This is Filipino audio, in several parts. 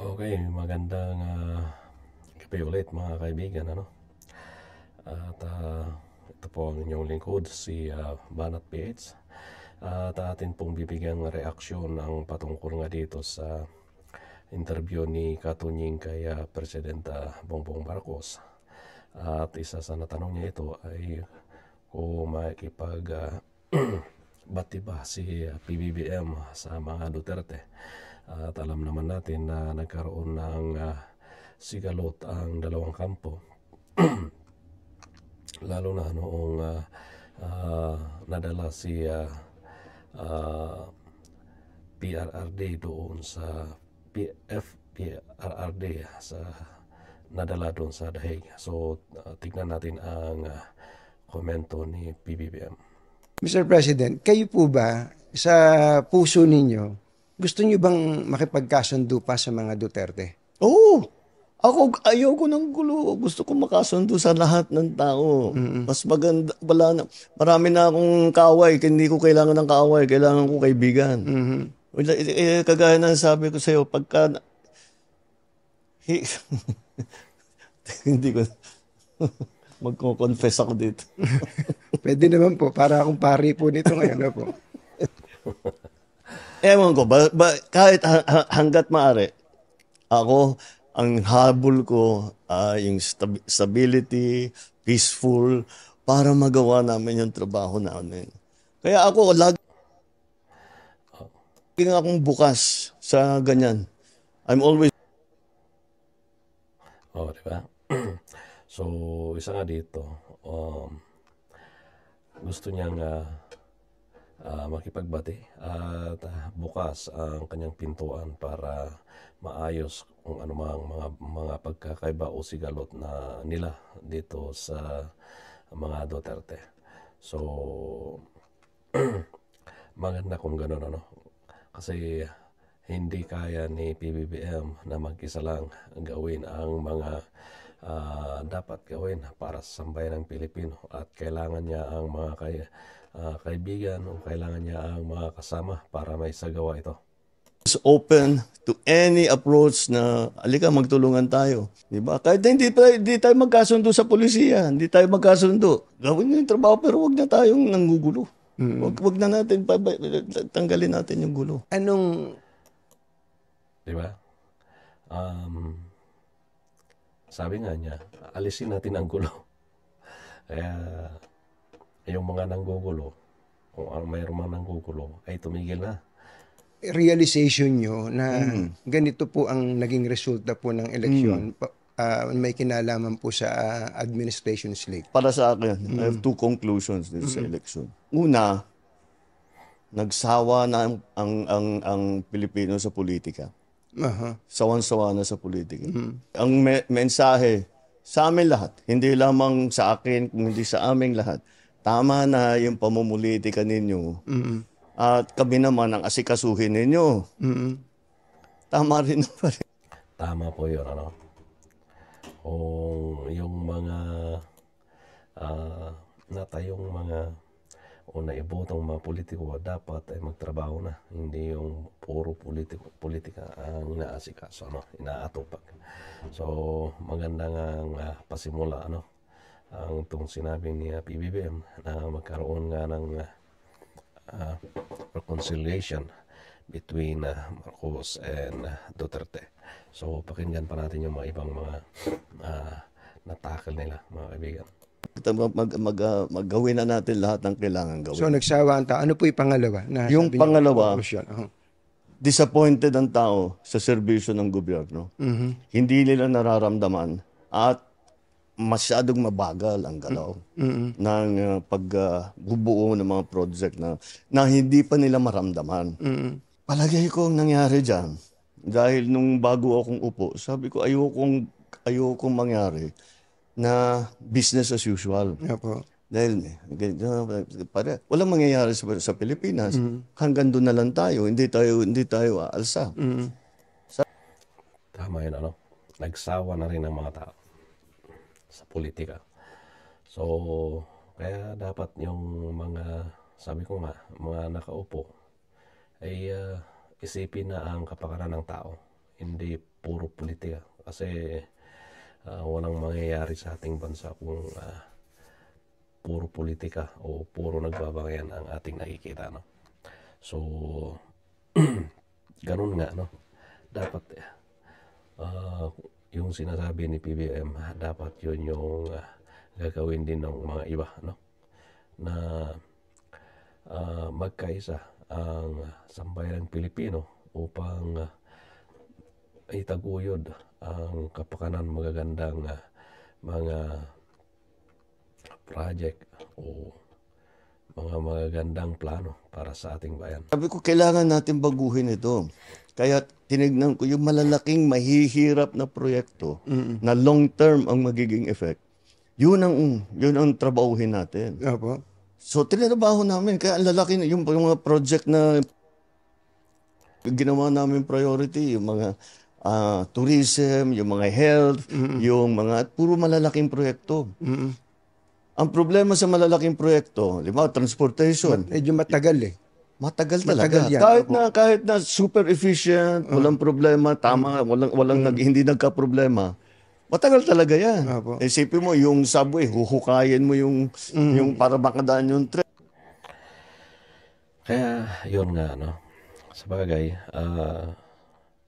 Okay, magandang gabi ulit mga kaibigan, ano? At ito po ang inyong lingkod, si Banat PH. At atin pong bibigyang reaksyon ang patungkol nga dito sa interview ni Katunying kay Presidente Bongbong Marcos. At isa sa natanong niya ito ay kung makikipag bati ba si PBBM sa mga Duterte. At alam naman natin na nagkaroon ng sigalot ang dalawang kampo. Lalo na noong nadala si PRRD doon sa PRRD sa nadala doon sa Dahig. So tignan natin ang komento ni PBBM. Mr. President, kayo po ba sa puso ninyo, gusto niyo bang makipagkasundo pa sa mga Duterte? Oo. Ako, ayoko ng gulo. Gusto ko makasundo sa lahat ng tao. Mas maganda, marami na akong kaaway. Hindi ko kailangan ng kaaway. Kailangan ko kaibigan. Kagaya ng sabi ko sa'yo, pagka... Hindi ko... Magko-confess ako dito. Pwede naman po, para akong pari po nito ngayon na po. Ewan ko, kahit hanggat maaari, ako, ang habol ko yung stability, peaceful, para magawa namin yung trabaho namin. Kaya ako, lagi akong bukas sa ganyan. I'm always... Oh, di ba? So, isa nga dito, gusto niyang makipagbati at bukas ang kanyang pintuan para maayos kung anumang mga pagkakaiba o sigalot na nila dito sa mga Duterte. So, maganda kung gano'n, ano? Kasi hindi kaya ni PBBM na mag-isa lang gawin ang mga dapat gawin para sa sambayan ng Pilipino, at kailangan niya ang mga kaibigan o kailangan niya ang mga kasama para may sagawa ito. Open to any approach na alika magtulungan tayo, di ba? Kahit hindi tayo magkasundo sa polisiya, hindi tayo magkasundo, gawin niyo yung trabaho pero wag na tayong nanggugulo. Wag na natin tanggalin natin yung gulo. Anong... Di ba? Sabi nga niya, alisin natin ang gulo. Kaya yung mga nanggugulo, kung mayroong mga nanggugulo, ay tumigil na. realization nyo na ganito po ang naging resulta po ng eleksyon, may kinalaman po sa administration slate? Para sa akin, I have two conclusions dito sa election. Una, nagsawa na ang Pilipino sa politika. Sawan-sawa na sa politika. Ang mensahe sa amin lahat, hindi lamang sa akin, kundi sa aming lahat, tama na yung pamumulitika ninyo. At kami naman ang asikasuhin ninyo. Tama rin na rin. Tama po yun, ano? Kung yung mga natayong mga o naibotong mga politiko dapat ay magtrabaho na, hindi yung puro politika ang inaasikaso, ano, inaatupag. So maganda nga pasimula, ano, ang itong sinabi ni PBBM na magkaroon nga ng reconciliation between Marcos and Duterte. So pakinggan pa natin yung mga ibang mga natakal nila, mga kaibigan. Maggawin na natin lahat ng kailangan gawin. So nagsawa ang tao. Ano po yung pangalawa? Yung pangalawa, disappointed ang tao sa serbisyo ng gobyerno. Hindi nila nararamdaman at masyadong mabagal ang galaw ng pagbubuo ng mga project na hindi pa nila maramdaman. Palagay ko ang nangyari dyan, dahil nung bago akong upo, sabi ko ayokong mangyari na business as usual. Opo. Dahil walang mangyayari sa Pilipinas. Hanggang doon na lang tayo. Hindi tayo aalsa. Tama yun, ano? Nagsawa na rin ang mga tao sa politika. So, kaya dapat yung mga, sabi ko nga, mga nakaupo ay isipin na ang kapakanan ng tao. Hindi puro puro politika. Kasi walang mangyayari sa ating bansa kung puro politika o puro nagbabangayan ang ating nakikita, no? So, ganun nga, no? Dapat yung sinasabi ni PBM, dapat yun yung gagawin din ng mga iba, no? Na magkaisa ang sambayanang Pilipino upang itaguyod ang kapakanan magagandang mga project o mga magagandang plano para sa ating bayan. Sabi ko, kailangan natin baguhin ito. Kaya tinignan ko yung malalaking mahihirap na proyekto na long-term ang magiging effect. Yun ang trabahuhin natin. Opo. So, tinrabaho namin. Kaya ang lalaki, yung mga project na ginawa namin priority, yung mga tourism, yung mga health, yung mga, puro malalaking proyekto. Ang problema sa malalaking proyekto, transportation, Medyo matagal eh. matagal talaga. Matagal yan. Kahit na super efficient, walang problema, tama, walang hindi nagka-problema. Matagal talaga yan. Opo. Isipin mo, yung subway, huhukayin mo yung para makadaan yung train. Kaya yun nga, no? Sa bagay,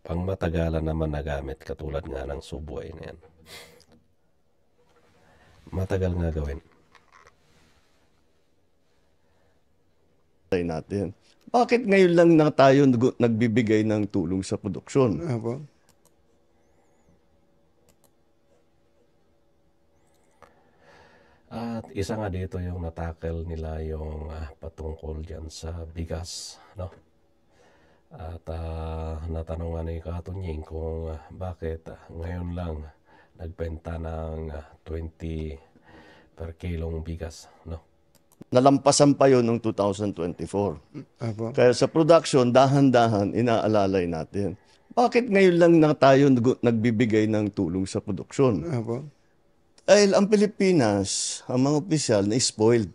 pang matagalan naman nagamit katulad nga ng subway na yan. Matagal nga gawin. Natin. Bakit ngayon lang na tayo nagbibigay ng tulong sa produksyon? Opo. At isa nga dito yung natakel nila yung patungkol dyan sa bigas, no? At natanungan ni Katunying kung bakit ngayon lang nagbenta ng 20 per kilong bigas, no? Nalampasan pa yun noong 2024. Opo. Kaya sa production, dahan-dahan, inaalalay natin. Bakit ngayon lang na tayo nagbibigay ng tulong sa produksyon? Opo. Dahil ang Pilipinas, ang mga opisyal na spoiled.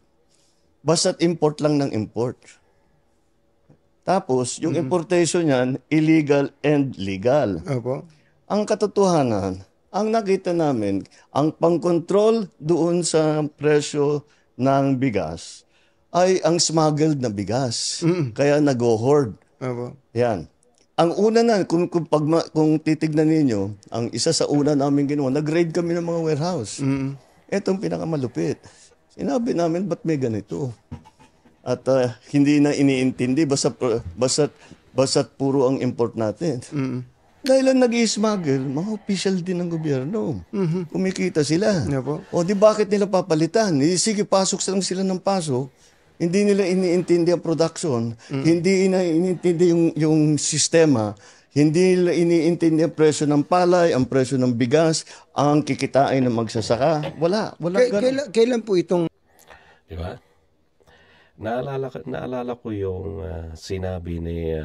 Basta't import lang ng import. Tapos, yung importation niyan, illegal and legal. Opo. Ang katotohanan, ang nakita namin, ang pang-control doon sa presyo ng bigas ay ang smuggled na bigas. Kaya nag-hoard. Opo. Yan. Ang una na, kung titignan ninyo, ang isa sa una namin ginawa, nag-raid kami ng mga warehouse. Itong pinakamalupit. Sinabi namin, ba't may ganito? At hindi na iniintindi, basta't puro ang import natin. Dahil ang nag-i-smuggle, mga official din ng gobyerno. Kumikita sila. Opo. O di bakit nila papalitan? Sige, pasok lang sila ng pasok. Hindi nila iniintindi ang production. Hindi nila iniintindi yung sistema. Hindi nila iniintindi ang presyo ng palay, ang presyo ng bigas, ang kikitain ng magsasaka. Wala ganun. Kailan po itong Di ba? Naalala ko yung sinabi ni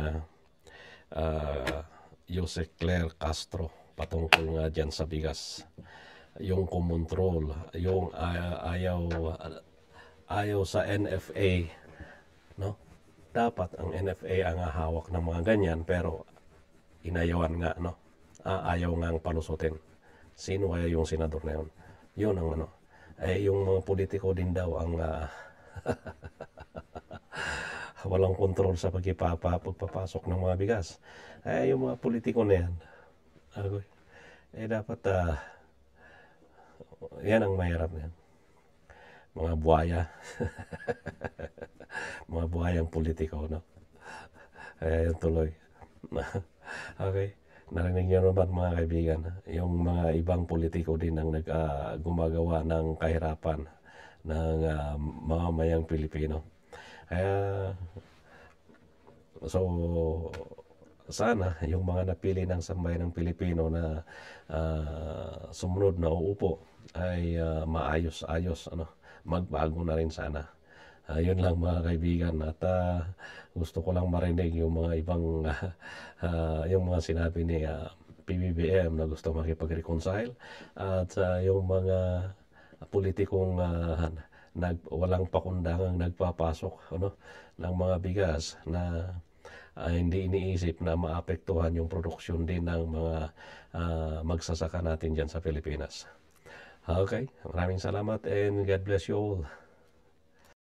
Jose Claire Castro patungkol nga dyan sa bigas. Yung kumontrol, yung ayaw sa NFA, no? Dapat ang NFA ang hawak ng mga ganyan, pero inayawan nga, no? Ayaw nga ang palusutin. Sino kaya yung senador na yun? Yun ang ano. Yung mga politiko din daw ang walang kontrol sa pagpapasok ng mga bigas. Yung mga politiko na yan, dapat yan ang mahirap na yan. Mga buhaya. Mga buhayang politiko, no? Yan tuloy. Okay. Narinig nyo naman mga kaibigan, yung mga ibang politiko din ang gumagawa ng kahirapan ng mga mayang Pilipino. Kaya, so, sana yung mga napili ng sambayan ng Pilipino na sumunod na uupo ay maayos-ayos, magbago na rin sana. Yun lang mga kaibigan, at gusto ko lang marinig yung mga ibang yung mga sinabi ni PBBM na gusto makipag-reconcile, at yung mga politikong walang pakundangang nagpapasok ng mga bigas na hindi iniisip na maapektuhan yung produksyon din ng mga magsasaka natin dyan sa Pilipinas. Okay, maraming salamat and God bless you all.